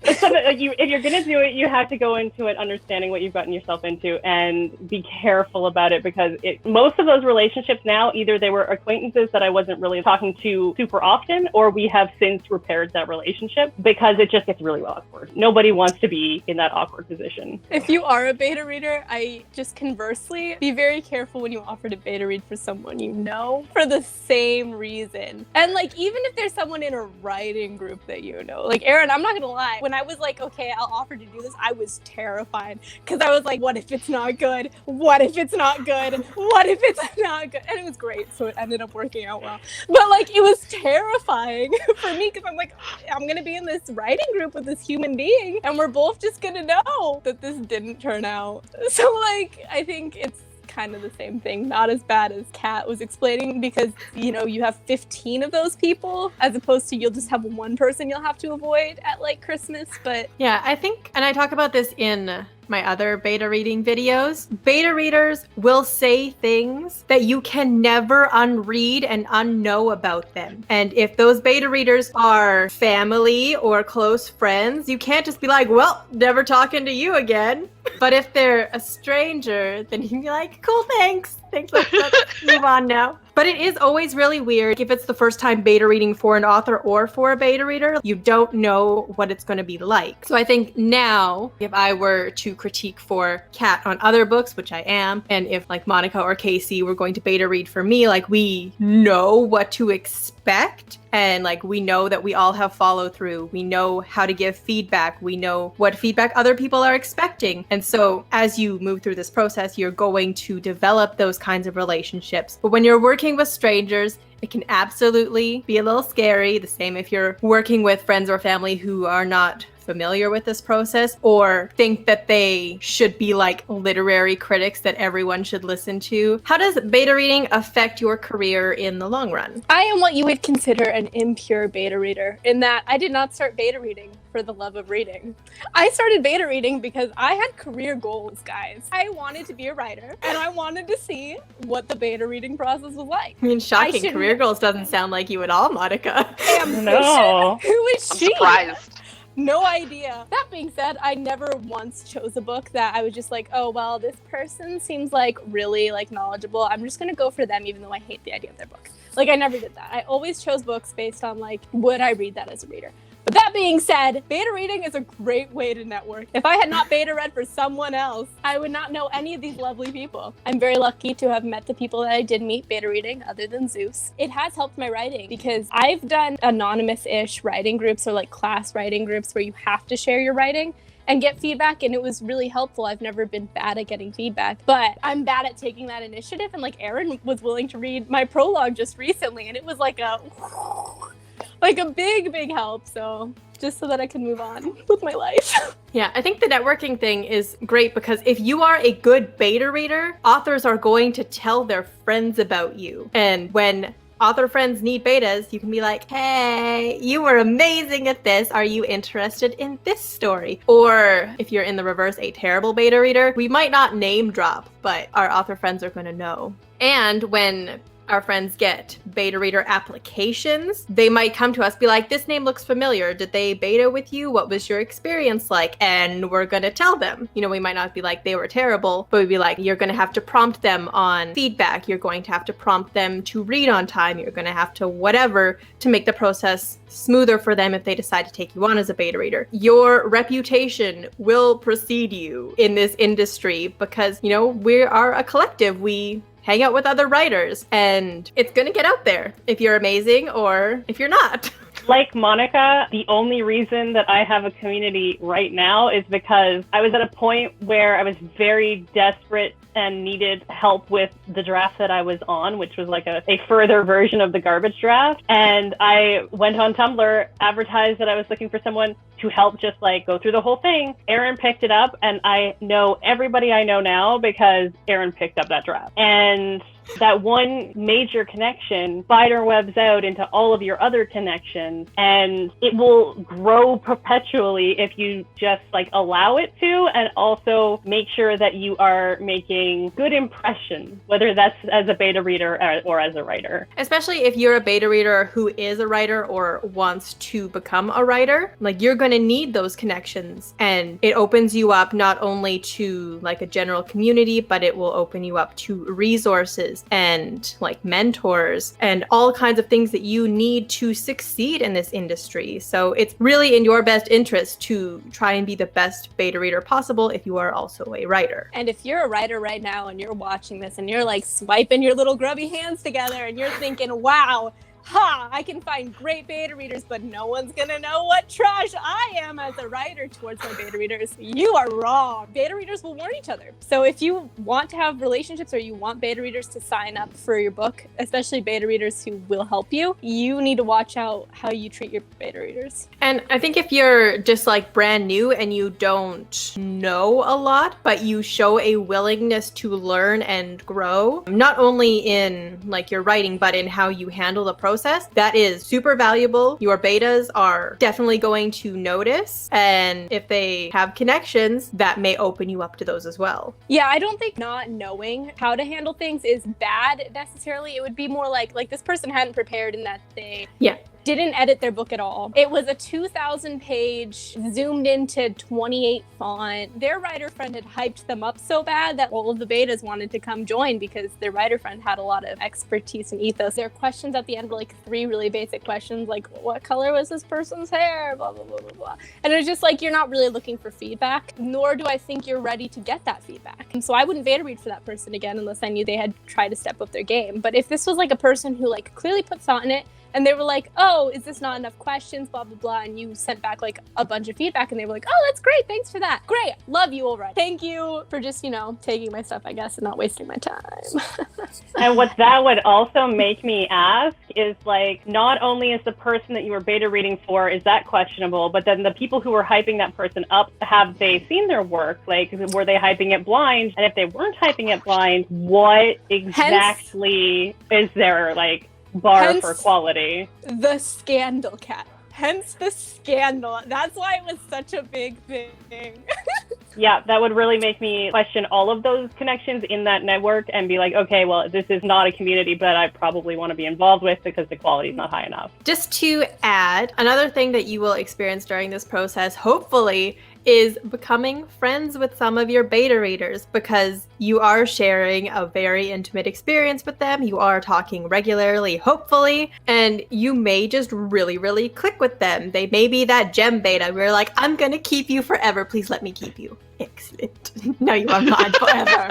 It's something like if you're going to do it, you have to go into it understanding what you've gotten yourself into and be careful about it, because most of those relationships now, either they were acquaintances that I wasn't really talking to super often, or we have since repaired that relationship because it just gets really awkward. Nobody wants to be in that awkward position. If you are a beta reader, I just conversely be very careful when you offer to beta read for someone you know for the same reason. And like, even if there's someone in a writing group that you know, like Erin, I'm not going to lie, when I was like, okay, I'll offer to do this, I was terrified because I was like, what if it's not good? What if it's not good? What if it's not good? And it was great, so it ended up working out well. But like, it was terrifying for me because I'm like, I'm gonna be in this writing group with this human being, and we're both just gonna know that this didn't turn out. So like, I think it's kind of the same thing, not as bad as Kat was explaining, because you know, you have 15 of those people as opposed to you'll just have one person you'll have to avoid at like Christmas. But yeah, I think, and I talk about this in my other beta reading videos, beta readers will say things that you can never unread and unknow about them. And if those beta readers are family or close friends, you can't just be like, well, never talking to you again. But if they're a stranger, then you can be like, cool, thanks, let's move on now. But it is always really weird if it's the first time beta reading for an author or for a beta reader. You don't know what it's going to be like. So I think now, if I were to critique for Kat on other books, which I am, and if like Monica or Casey were going to beta read for me, like we know what to expect. And like, we know that we all have follow through. We know how to give feedback. We know what feedback other people are expecting. And so as you move through this process, you're going to develop those kinds of relationships. But when you're working with strangers, it can absolutely be a little scary. The same if you're working with friends or family who are not familiar with this process or think that they should be like literary critics that everyone should listen to. How does beta reading affect your career in the long run? I am what you would consider an impure beta reader, in that I did not start beta reading for the love of reading. I started beta reading because I had career goals, guys. I wanted to be a writer and I wanted to see what the beta reading process was like. I mean, shocking. Career goals doesn't sound like you at all, Monica. No. Who is I'm she? surprised. No idea. That being said, I never once chose a book that I was just like, oh, well, this person seems like really like knowledgeable. I'm just going to go for them even though I hate the idea of their book. Like, I never did that. I always chose books based on like, would I read that as a reader? But that being said, beta reading is a great way to network. If I had not beta read for someone else, I would not know any of these lovely people. I'm very lucky to have met the people that I did meet beta reading, other than Zeus. It has helped my writing because I've done anonymous-ish writing groups or like class writing groups where you have to share your writing and get feedback, and it was really helpful. I've never been bad at getting feedback, but I'm bad at taking that initiative, and like Erin was willing to read my prologue just recently, and it was like a big help, so just so that I can move on with my life. Yeah, I think the networking thing is great because if you are a good beta reader, authors are going to tell their friends about you. And when author friends need betas, you can be like, hey, you were amazing at this. Are you interested in this story? Or if you're in the reverse, a terrible beta reader, we might not name drop, but our author friends are going to know. And when our friends get beta reader applications, they might come to us, be like, this name looks familiar. Did they beta with you? What was your experience like? And we're going to tell them. You know, we might not be like, they were terrible, but we'd be like, you're going to have to prompt them on feedback. You're going to have to prompt them to read on time. You're going to have to whatever to make the process smoother for them if they decide to take you on as a beta reader. Your reputation will precede you in this industry because, you know, we are a collective. We hang out with other writers, and it's gonna get out there if you're amazing or if you're not. Like Monica, the only reason that I have a community right now is because I was at a point where I was very desperate and needed help with the draft that I was on, which was like a further version of the garbage draft. And I went on Tumblr, advertised that I was looking for someone to help just like go through the whole thing. Erin picked it up, and I know everybody I know now because Erin picked up that draft. And that one major connection spider webs out into all of your other connections, and it will grow perpetually if you just like allow it to, and also make sure that you are making good impressions, whether that's as a beta reader or as a writer. Especially if you're a beta reader who is a writer or wants to become a writer, like you're going to need those connections, and it opens you up not only to like a general community, but it will open you up to resources and like mentors and all kinds of things that you need to succeed in this industry. So it's really in your best interest to try and be the best beta reader possible if you are also a writer. And if you're a writer right now and you're watching this and you're like swiping your little grubby hands together and you're thinking, wow, I can find great beta readers, but no one's gonna know what trash I am as a writer towards my beta readers. You are wrong. Beta readers will warn each other. So if you want to have relationships or you want beta readers to sign up for your book, especially beta readers who will help you, you need to watch out how you treat your beta readers. And I think if you're just like brand new and you don't know a lot, but you show a willingness to learn and grow, not only in like your writing, but in how you handle the process, that is super valuable. Your betas are definitely going to notice, and if they have connections, that may open you up to those as well. Yeah, I don't think not knowing how to handle things is bad necessarily. It would be more like this person hadn't prepared in that they didn't edit their book at all. It was a 2,000 page, zoomed into 28 font. Their writer friend had hyped them up so bad that all of the betas wanted to come join because their writer friend had a lot of expertise and ethos. Their questions at the end were like 3 really basic questions, like what color was this person's hair, blah, blah, blah, blah, blah. And it was just like, you're not really looking for feedback, nor do I think you're ready to get that feedback. And so I wouldn't beta read for that person again unless I knew they had tried to step up their game. But if this was like a person who like clearly put thought in it, and they were like, oh, is this not enough questions, blah, blah, blah. And you sent back like a bunch of feedback and they were like, oh, that's great. Thanks for that. Great. Love you already. Thank you for just, taking my stuff, I guess, and not wasting my time. And what that would also make me ask is like, not only is the person that you were beta reading for, is that questionable, but then the people who were hyping that person up, have they seen their work? Like, were they hyping it blind? And if they weren't hyping it blind, what exactly is their like bar for quality? The scandal cat. Hence the scandal. That's why it was such a big thing. Yeah, that would really make me question all of those connections in that network and be like, okay, well, this is not a community, but I probably want to be involved with because the quality is not high enough. Just to add, another thing that you will experience during this process, hopefully, is becoming friends with some of your beta readers, because you are sharing a very intimate experience with them. You are talking regularly, hopefully, and you may just really, really click with them. They may be that gem beta where you're like, I'm gonna keep you forever. Please let me keep you. Excellent. Now you are mine forever.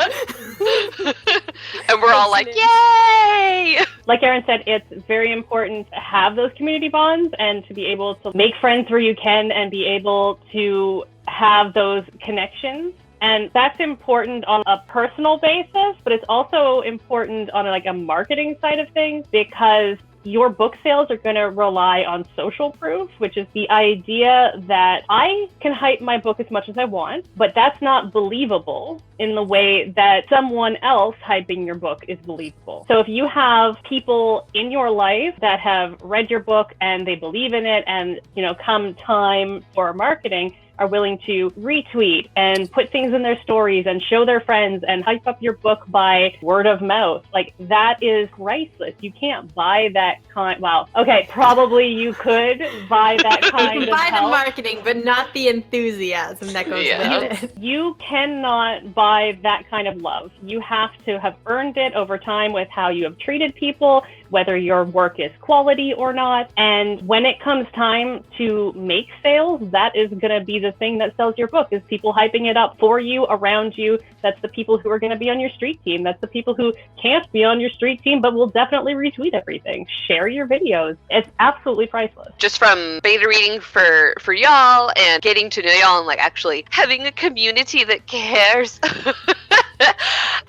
And we're all like, yay! Like Erin said, it's very important to have those community bonds and to be able to make friends where you can and be able to have those connections. And that's important on a personal basis, but it's also important on like a marketing side of things, because your book sales are going to rely on social proof, which is the idea that I can hype my book as much as I want, but that's not believable in the way that someone else hyping your book is believable. So if you have people in your life that have read your book and they believe in it, and, you know, come time for marketing, are willing to retweet and put things in their stories and show their friends and hype up your book by word of mouth, like, that is priceless. You can't buy that kind. Well, okay, probably you could buy that kind of buy the help. marketing, but not the enthusiasm that goes with it. You cannot buy that kind of love. You have to have earned it over time with how you have treated people, whether your work is quality or not. And when it comes time to make sales, that is going to be the thing that sells your book, is people hyping it up for you, around you. That's the people who are going to be on your street team. That's the people who can't be on your street team, but will definitely retweet everything. Share your videos. It's absolutely priceless. Just from beta reading for y'all and getting to know y'all and like actually having a community that cares.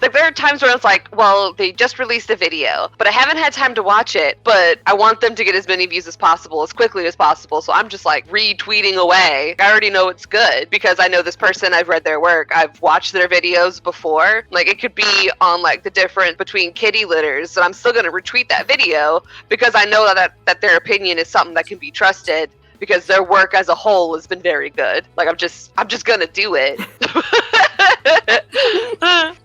Like, there are times where it's like, well, they just released a video, but I haven't had time to watch it, but I want them to get as many views as possible, as quickly as possible. So I'm just like retweeting away. I already know it's good because I know this person, I've read their work, I've watched their videos before. Like, it could be on like the difference between kitty litters, and I'm still going to retweet that video because I know that their opinion is something that can be trusted, because their work as a whole has been very good. Like, I'm just gonna do it.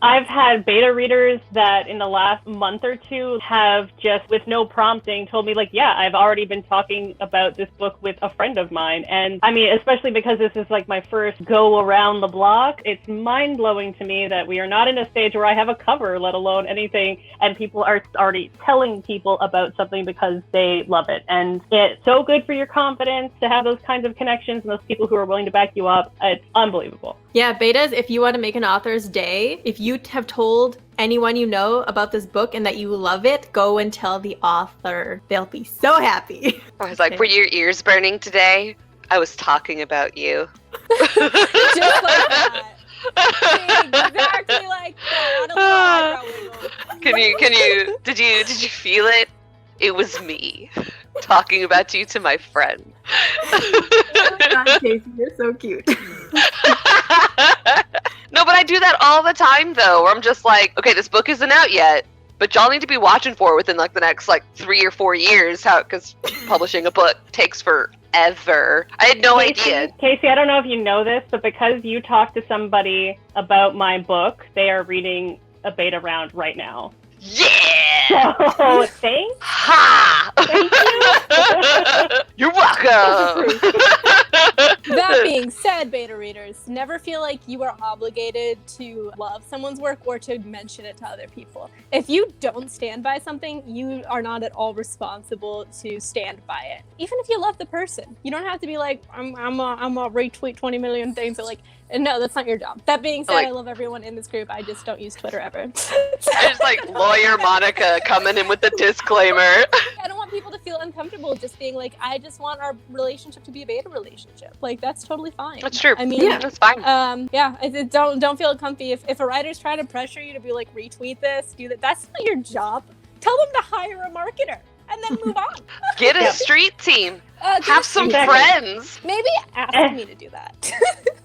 I've had beta readers that in the last month or two have just, with no prompting, told me like, yeah, I've already been talking about this book with a friend of mine. And I mean, especially because this is like my first go around the block, it's mind blowing to me that we are not in a stage where I have a cover, let alone anything, and people are already telling people about something because they love it. And it's so good for your confidence to have those kinds of connections and those people who are willing to back you up. It's unbelievable. Yeah, betas, if you want to make an author's day, if you have told anyone you know about this book and that you love it, go and tell the author. They'll be so happy. I was like, were your ears burning today? I was talking about you. Just like that. Exactly like that. Did you feel it? It was me talking about you to my friend. Oh my God, Casey, you're so cute. No, but I do that all the time though, where I'm just like, okay, this book isn't out yet, but y'all need to be watching for it within like the next like 3 or 4 years. Because publishing a book takes forever. I had no idea. Casey, I don't know if you know this, but because you talked to somebody about my book, they are reading a beta round right now. Yeah! So, thanks. Ha! Thank you. You're welcome. That being said, beta readers, never feel like you are obligated to love someone's work or to mention it to other people. If you don't stand by something, you are not at all responsible to stand by it. Even if you love the person, you don't have to be like, I'm a retweet 20 million things. But like, no, that's not your job. That being said, I love everyone in this group. I just don't use Twitter ever. I just like lawyer Monica coming in with the disclaimer. I don't want people to feel uncomfortable just being like, I just want our relationship to be a beta relationship. Like, that's totally fine. That's true. I mean, yeah, that's fine. Don't feel comfy. If a writer's trying to pressure you to be like, retweet this, do that, that's not your job. Tell them to hire a marketer and then move on. Get a street team. Have some friends. Maybe ask me to do that.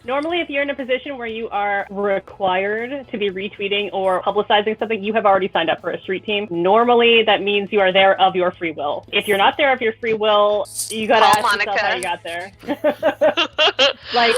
Normally, if you're in a position where you are required to be retweeting or publicizing something, you have already signed up for a street team. Normally, that means you are there of your free will. If you're not there of your free will, you gotta ask Monica. yourself how you got there. Like,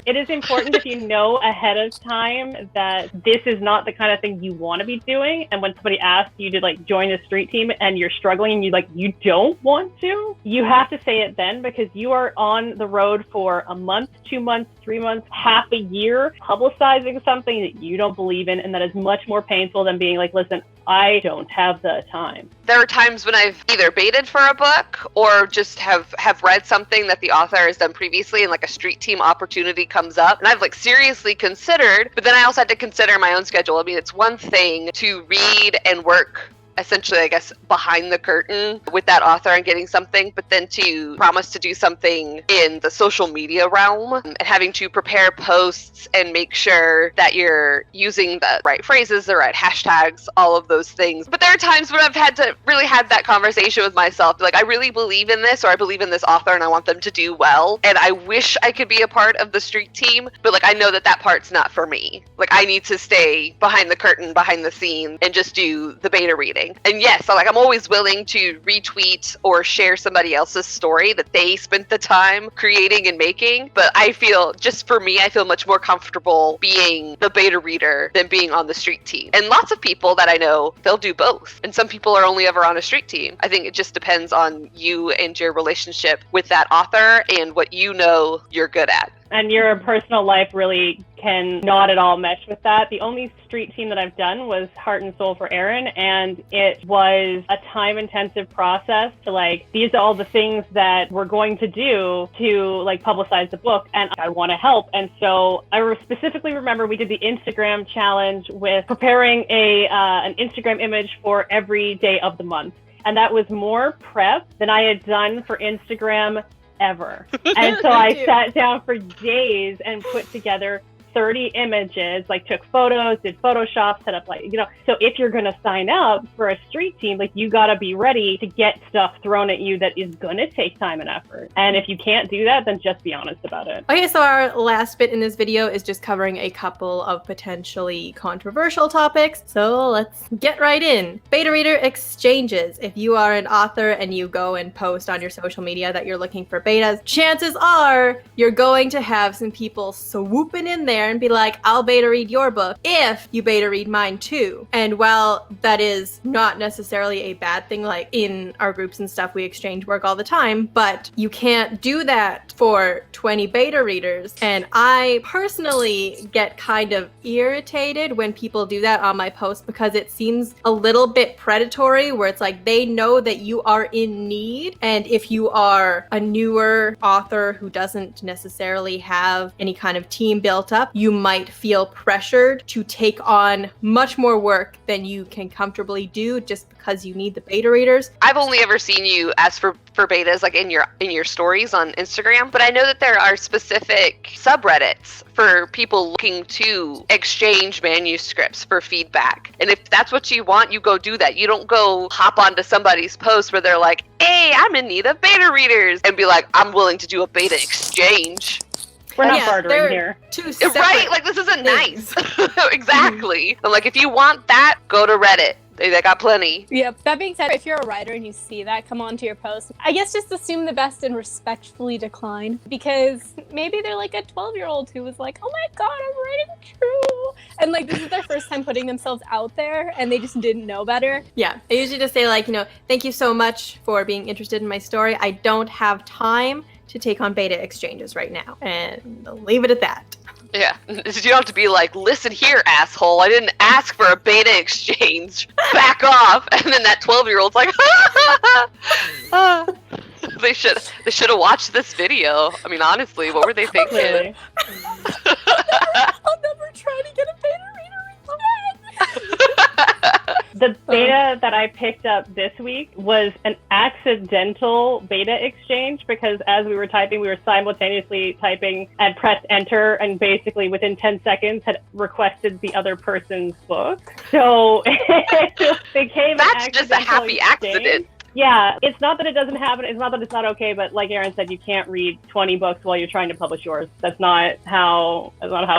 it is important if you know ahead of time that this is not the kind of thing you want to be doing. And when somebody asks you to like join a street team and you're struggling and you don't want to, you have to say it then, because you are on the road for a month, 2 months, 3 months, half a year, publicizing something that you don't believe in, and that is much more painful than being like, listen, I don't have the time. There are times when I've either baited for a book or just have read something that the author has done previously, and like a street team opportunity comes up, and I've like seriously considered, but then I also had to consider my own schedule. I mean, it's one thing to read and work essentially, I guess, behind the curtain with that author and getting something, but then to promise to do something in the social media realm and having to prepare posts and make sure that you're using the right phrases, the right hashtags, all of those things. But there are times when I've had to really have that conversation with myself, like, I really believe in this, or I believe in this author and I want them to do well, and I wish I could be a part of the street team, but like, I know that part's not for me. Like, I need to stay behind the curtain, behind the scenes, and just do the beta reading. And yes, so like, I'm always willing to retweet or share somebody else's story that they spent the time creating and making. But I feel, just for me, I feel much more comfortable being the beta reader than being on the street team. And lots of people that I know, they'll do both. And some people are only ever on a street team. I think it just depends on you and your relationship with that author and what you know you're good at. And your personal life really can not at all mesh with that. The only street team that I've done was Heart and Soul for Erin, and it was a time-intensive process to like, these are all the things that we're going to do to like publicize the book, and I want to help. And so I specifically remember we did the Instagram challenge with preparing an Instagram image for every day of the month. And that was more prep than I had done for Instagram ever. And so I sat down for days and put together 30 images, like took photos, did Photoshop, set up like, so if you're going to sign up for a street team, like you got to be ready to get stuff thrown at you that is going to take time and effort. And if you can't do that, then just be honest about it. Okay, so our last bit in this video is just covering a couple of potentially controversial topics. So let's get right in. Beta reader exchanges. If you are an author and you go and post on your social media that you're looking for betas, chances are you're going to have some people swooping in there and be like, I'll beta read your book if you beta read mine too. And while that is not necessarily a bad thing, like in our groups and stuff, we exchange work all the time, but you can't do that for 20 beta readers. And I personally get kind of irritated when people do that on my post, because it seems a little bit predatory, where it's like they know that you are in need. And if you are a newer author who doesn't necessarily have any kind of team built up, you might feel pressured to take on much more work than you can comfortably do just because you need the beta readers. I've only ever seen you ask for betas like in your stories on Instagram, but I know that there are specific subreddits for people looking to exchange manuscripts for feedback. And if that's what you want, you go do that. You don't go hop onto somebody's post where they're like, hey, I'm in need of beta readers, and be like, I'm willing to do a beta exchange. We're not bartering here. Right? Like, this isn't nice. Exactly. I'm like, if you want that, go to Reddit. They got plenty. Yep. That being said, if you're a writer and you see that come onto your post, I guess just assume the best and respectfully decline, because maybe they're like a 12-year-old who was like, oh my God, I'm writing true. And like, this is their first time putting themselves out there and they just didn't know better. Yeah. I usually just say like, thank you so much for being interested in my story. I don't have time to take on beta exchanges right now, and I'll leave it at that. Yeah, you don't have to be like, listen here, asshole, I didn't ask for a beta exchange. Back off. And then that 12-year-old's like, they should have watched this video. I mean, honestly, what were they thinking? Really? I'll never try to get a beta reader again. The beta that I picked up this week was an accidental beta exchange, because as we were typing, we were simultaneously typing and pressed enter, and basically within 10 seconds had requested the other person's book. So it became That's just a happy accident. Yeah, it's not that it doesn't happen. It's not that it's not okay, but like Erin said, you can't read 20 books while you're trying to publish yours. That's not how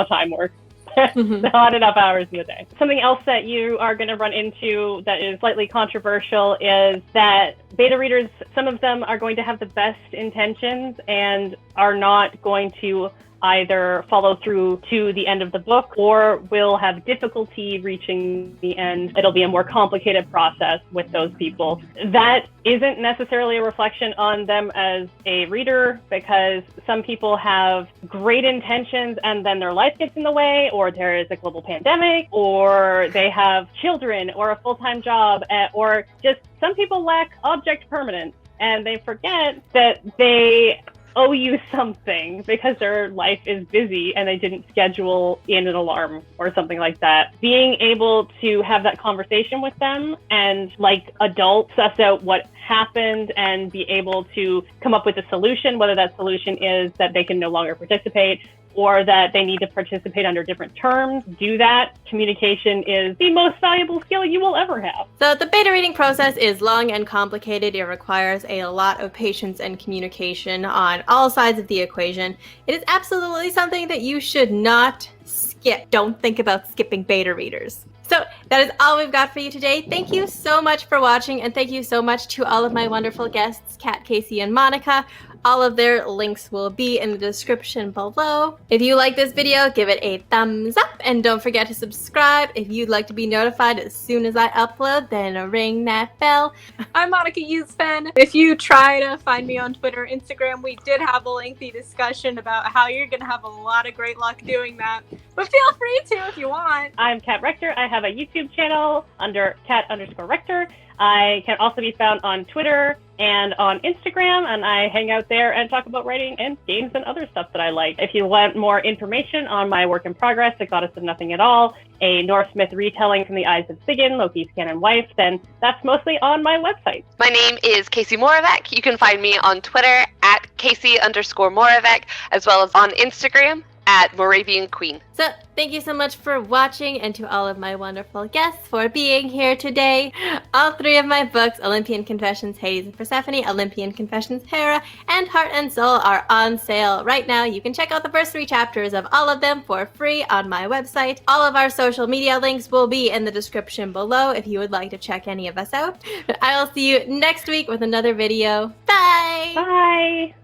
time works. Not enough hours in the day. Something else that you are going to run into that is slightly controversial is that beta readers, some of them are going to have the best intentions and are not going to either follow through to the end of the book or will have difficulty reaching the end. It'll be a more complicated process with those people. That isn't necessarily a reflection on them as a reader, because some people have great intentions and then their life gets in the way, or there is a global pandemic, or they have children or a full-time job, or just some people lack object permanence and they forget that they owe you something because their life is busy and they didn't schedule in an alarm or something like that. Being able to have that conversation with them and, like adults, suss out what happened and be able to come up with a solution, whether that solution is that they can no longer participate or that they need to participate under different terms. Do that. Communication is the most valuable skill you will ever have. So the beta reading process is long and complicated. It requires a lot of patience and communication on all sides of the equation. It is absolutely something that you should not skip. Don't think about skipping beta readers. So that is all we've got for you today. Thank you so much for watching, and thank you so much to all of my wonderful guests, Kat, Casey, and Monica. All of their links will be in the description below. If you like this video, give it a thumbs up, and don't forget to subscribe. If you'd like to be notified as soon as I upload, then ring that bell. I'm Monica Yuzfen. If you try to find me on Twitter or Instagram, we did have a lengthy discussion about how you're going to have a lot of great luck doing that. But feel free to if you want. I'm Kat Rector. I have a YouTube channel under Kat_Rector. I can also be found on Twitter and on Instagram, and I hang out there and talk about writing and games and other stuff that I like. If you want more information on my work in progress, The Goddess of Nothing at All, a Norse myth retelling from the eyes of Sigyn, Loki's canon wife, then that's mostly on my website. My name is Casey Moravec. You can find me on Twitter at Casey_Moravec, as well as on Instagram at Moravian Queen. So thank you so much for watching, and to all of my wonderful guests for being here today. All three of my books, Olympian Confessions, Hades and Persephone, Olympian Confessions, Hera, and Heart and Soul, are on sale right now. You can check out the first 3 chapters of all of them for free on my website. All of our social media links will be in the description below if you would like to check any of us out. I will see you next week with another video. Bye! Bye!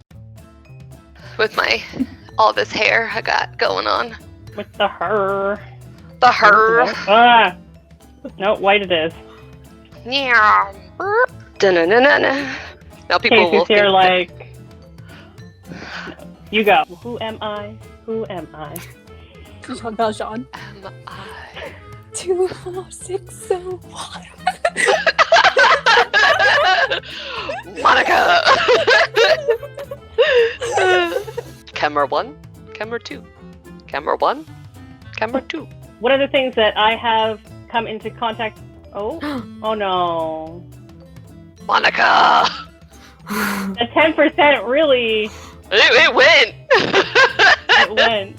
With my all this hair I got going on. With the her. The her. Ah! No, white it is. Yeah. Dun-dun-dun-dun. Now people will Here, think like... You go. Who am I? Who am I? Jean Valjean. am I? 2, 4, 6, 7, 1. Monica! Camera 1, camera 2, camera 1, camera 2. One of the things that I have come into contact... Oh? Oh no. Monica! The 10% really... It went! It went.